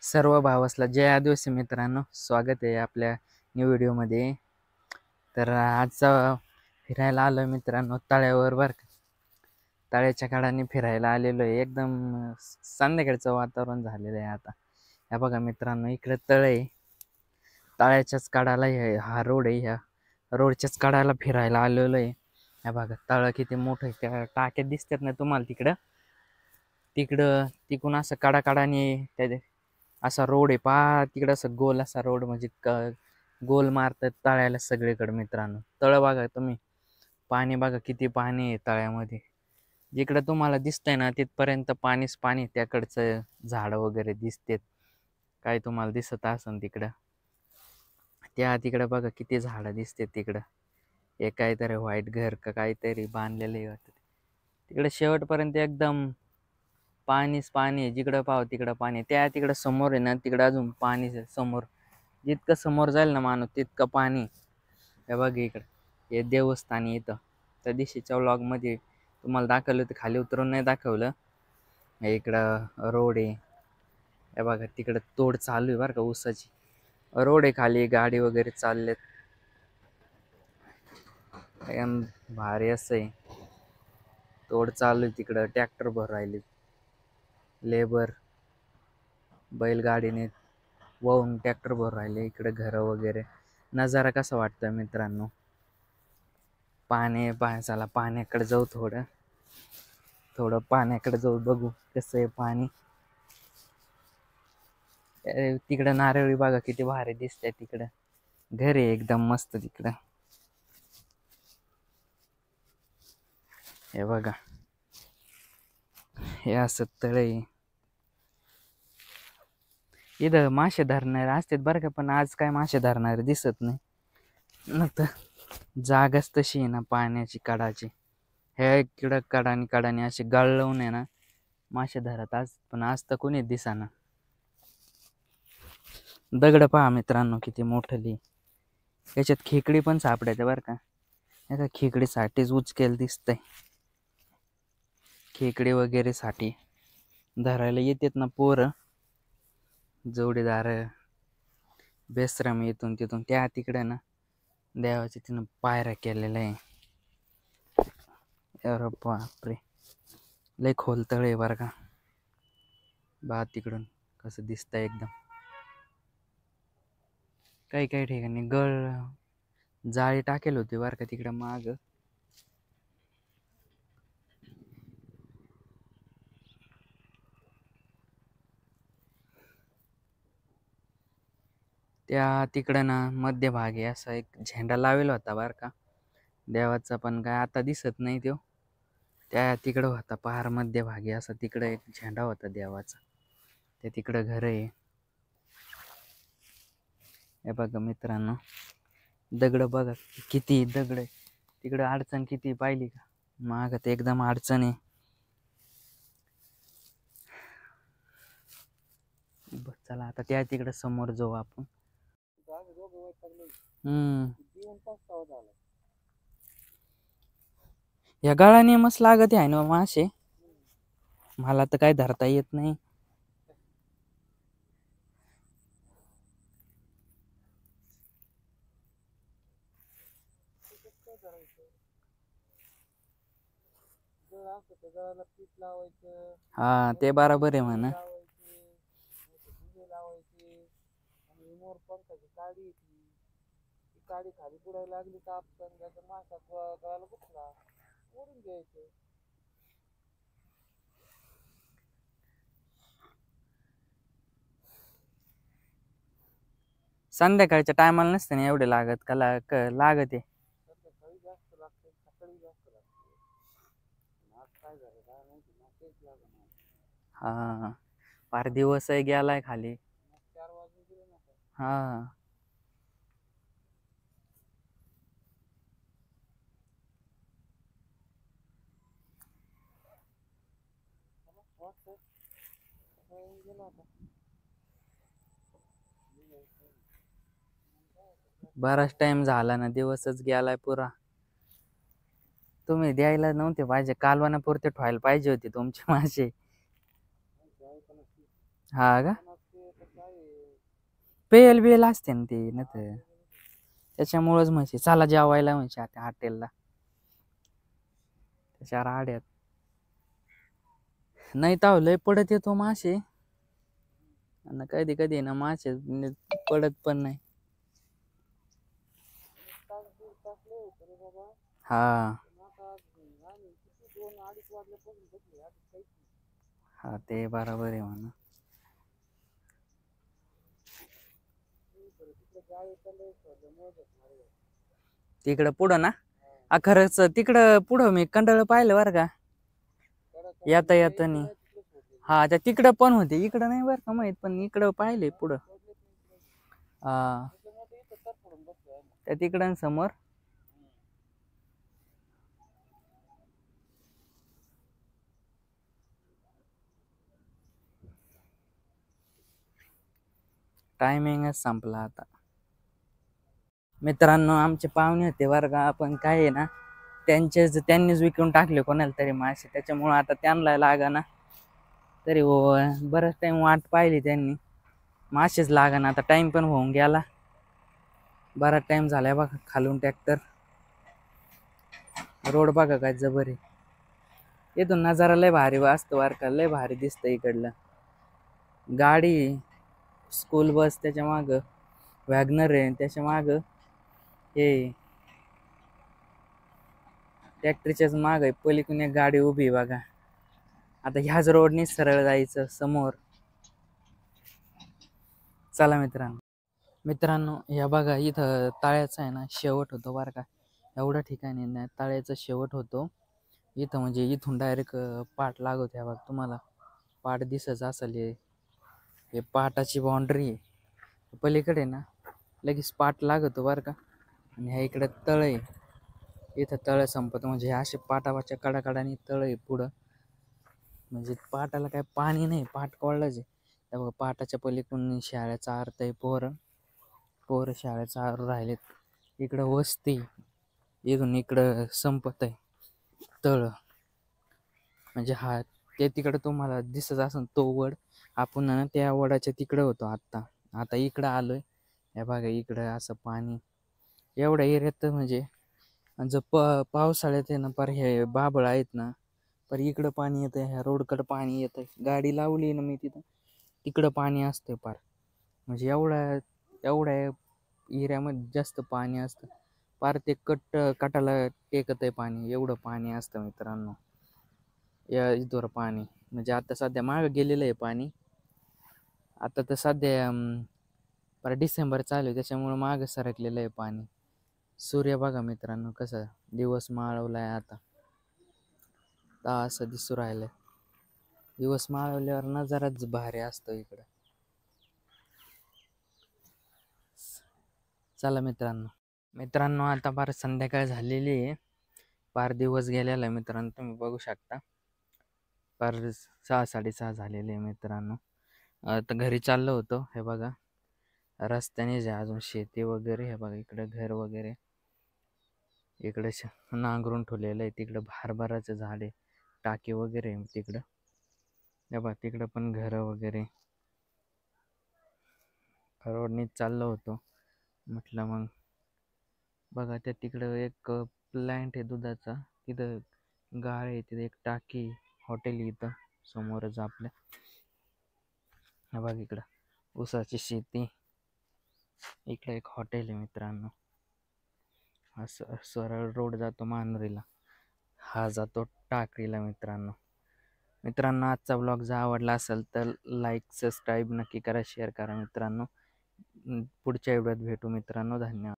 सर्व भावासला जय आदिवासी मित्रांनो, स्वागत आहे आपल्या न्यू व्हिडिओमध्ये. तर आजचा फिरायला आलो मित्रांनो तळ्यावर बरं का. तळ्याच्या काळाने फिरायला आलेलो आहे. एकदम संध्याकाळचं वातावरण झालेलं आहे आता. ह्या बघा मित्रांनो, इकडे तळ आहे. तळ्याच्याच काढायला हा रोड आहे. ह्या रोडच्याच काढायला फिरायला आलेलो आहे. ह्या बघा तळ किती मोठं आहे. त्या टाक्यात दिसतात ना तुम्हाला तिकडं तिकडं तिकून असं काढाकाडाने त्या असा रोड आहे पहा तिकडं. असं गोल असा रोड म्हणजे गोल मारतात तळ्याला सगळीकडे मित्रांनो. तळ बघा तुम्ही, पाणी बघा किती पाणी आहे तळ्यामध्ये. जिकडं तुम्हाला दिसतंय ना तिथपर्यंत पाणीच पाणी. त्याकडचं झाड वगैरे दिसतेत, काय तुम्हाला दिसत असन तिकडं. त्या तिकडं बघा किती झाडं दिसते तिकडं. एक काहीतरी व्हाईट घर का काहीतरी बांधलेलं आहे तिकडे. शेवटपर्यंत एकदम पाणीच पाणी आहे. जिकडं पाहावं तिकडं पाणी. त्या तिकडं समोर आहे ना, तिकडं अजून पाणी समोर. जितकं समोर जाईल ना माणूस तितकं पाणी. हे बघ इकडं हे देवस्थान इथं. त्या दिवशीच्या व्लॉगमध्ये तुम्हाला दाखवलं होतं, खाली उतरून नाही दाखवलं. हे इकडं रोड आहे. हे बघा तिकडं तोड चालू आहे बरं का ऊसाची. रोड आहे, खाली गाडी वगैरे चाललेत. एकदम भारी असं आहे. तोड चालू आहे तिकडं. ट्रॅक्टर भर राहिले, लेबर बैलगाडीने वाहून ट्रॅक्टर भर राहिले. इकडे घरं वगैरे. नजारा कसा वाटतोय मित्रांनो. चला पाण्याकडे जाऊ. थोडं पाण्याकडे जाऊ, बघू कसं आहे पाणी. तिकडं नारळी बघा किती भारी दिसतंय. तिकडं घर आहे एकदम मस्त तिकडं. हे बघा हे असं तळ आहे. इथं मासे धरणारे असतात बरं का, पण आज काय मासे धरणारे दिसत नाही. नंतर जागाच तशी आहे ना पाण्याची कडाची. हे इकडं कडाने असे गळवून आहे ना मासे धरत आज, पण आज तर कोणी दिसाना. दगड पहा मित्रांनो किती मोठली. याच्यात खेकडी पण सापडायचं बरं का. याचा खेकडीसाठीच उचकेल दिसतंय. खेकडे वगैरे साठी धरायला येतात ना पोरं, जोडीदार बेसराम इथून तिथून. त्या तिकडे ना देवाच्या तिनं पायऱ्या केलेल्या आहे. अरे बापरे, लय खोल तळ आहे बरं का. बा तिकडून कसं दिसतंय एकदम. काही काही ठिकाणी जाळी टाकेल होती बरं का तिकडं माग. त्या तिकडं ना मध्यभागी असा एक झेंडा लावेला होता बरं का देवाचा, पण काय आता दिसत नाही तो. त्या तिकडं होता पहार मध्यभागी असा. तिकडं एक झेंडा होता देवाचा. त्या तिकडं घर आहे. हे बघा मित्रांनो, दगड बघा किती दगड आहे तिकडं. अडचण किती पाहिली का माग, ते एकदम अडचण आहे. चला आता त्या तिकडं समोर जाऊ आपण. या गळाने मस्त लागत आहे ना मासे. मला तर काय धरता येत नाही. हा ते बरोबर आहे म्हणा. संध्याकाळच्या टायमाला नसते ना एवढे लागत का लागत आहे. हा फार दिवस आहे गेलाय खाली. हा बराच टाइम झाला ना, दिवसच गेलाय पुरा. तुम्ही द्यायला नव्हते पाहिजे, कालवानापुरते ठेवायला पाहिजे होते तुमचे मासे. हा का पेल बिल असते ना ते ना तर त्याच्यामुळंच म्हणजे चला जेवायला म्हणजे आता हॉटेलला त्याच्या राड्यात नाही ताव लय पडत येतो मासे आणि कधी कधी ना मासे पडत पण नाही हा हा ते बरोबर आहे म्हणा तिकडं पुढं ना खरंच तिकडं पुढं मी कंडळ पाहिलं बरं का येता येता नाही हा त्या तिकडं पण होते इकडं नाही बरं का माहित पण इकडं पाहिले पुढं हा त्या तिकडं समोर टायमिंगच संपला आता मित्रांनो आमचे पाहुणे होते बरं का आपण काय आहे ना त्यांनीच विकून टाकले कोणाला तरी मासे त्याच्यामुळं आता त्यांना लागा ना तरी हो बराच टाइम वाट पाहिली त्यांनी मासेच लागा ना आता टाइम पण होऊन गेला बराच टाइम झालाय बघा खालून ट्रॅक्टर रोड बघा काय जबर आहे इथून नजारा लय भारी असतो बरं का लय भारी दिसतं इकडलं गाडी स्कूल बस त्याच्या माग वॅगनर आहे त्याच्या माग हे ट्रॅक्टरच्याच माग आहे पलीकडून एक गाडी उभी आहे बघा आता ह्याच रोडनी सरळ जायचं समोर चला मित्रांनो या बघा इथं ताळ्याचा आहे ना शेवट होतो बरं का एवढ्या ठिकाणी ना ताळ्याचा शेवट होतो इथं म्हणजे इथून डायरेक्ट पाट लागत आहे बघा तुम्हाला पाट दिसत असेल हे पाटाची बाउंड्री आहे पलीकडे ना लगेच पाट लागतो बरं का आणि ह्या इकडे तळ आहे इथं तळ संपत म्हणजे असे पाटावाच्या कडाकडाने तळ आहे पुढं म्हणजे पाटाला काय पाणी नाही पाट कोळलंच आहे त्या बघा पाटाच्या पलीकडून शाळेचा अर्थ आहे पोरं शाळेचा आर राहिलेत इकडं वस्ती इथून इकडं संपत आहे तळ म्हणजे हा ते तिकडं तुम्हाला दिसत असेल तो वड आपण ना त्या वडाच्या तिकडं होतो आता इकडं आलोय या बघा इकडं असं पाणी एवढ्या एरियात म्हणजे जर पावसाळ्यात आहे ना पर हे बाबळ आहेत ना पर इकडं पाणी येतं ह्या रोडकडं पाणी येतं गाडी लावली ना मी तिथं तिकडं पाणी असतं पार म्हणजे एवढ्या एरियामध्ये जास्त पाणी असतं पार ते कटाला टेकत आहे पाणी एवढं पाणी असतं मित्रांनो या इथवर पाणी म्हणजे आता सध्या मागं गेलेलं आहे पाणी आता तर सध्या पर डिसेंबर चालू आहे त्याच्यामुळं मागं सरकलेलं आहे पाणी सूर्य बघा मित्रांनो कसं दिवस माळवलाय आता असं दिसू राहिलंय दिवस माळवल्यावर नजाराच भारी असतो इकडं चला मित्रांनो आता फार संध्याकाळ झालेली आहे फार दिवस गेलेला आहे मित्रांनो तुम्ही बघू शकता फार 6:30 झालेले आहे मित्रांनो आता घरी चाललो होतो हे बघा रस्त्याने जे अजून शेती वगैरे हे बघा इकडे घर वगैरे इकडे नांगरून ठेवलेलं आहे तिकडं हरभराचं झाड आहे टाकी वगैरे तिकडं हे बघा तिकडं पण घरं वगैरे रोडनीच चाललो होतो म्हटलं मग बघा त्या तिकडं एक प्लॅन्ट आहे दुधाचा तिथं गाळ आहे तिथं एक टाकी हॉटेल इथं समोरच आपल्या हे बघ इकडं ऊसाची शेती इकडं एक हॉटेल आहे मित्रांनो असं सरळ रोड जातो मानुरीला हा जातो टाकळीला मित्रांनो आजचा ब्लॉग जर आवडला असेल तर लाईक सबस्क्राईब नक्की करा शेअर करा मित्रांनो पुढच्या व्हिडिओत भेटू मित्रांनो धन्यवाद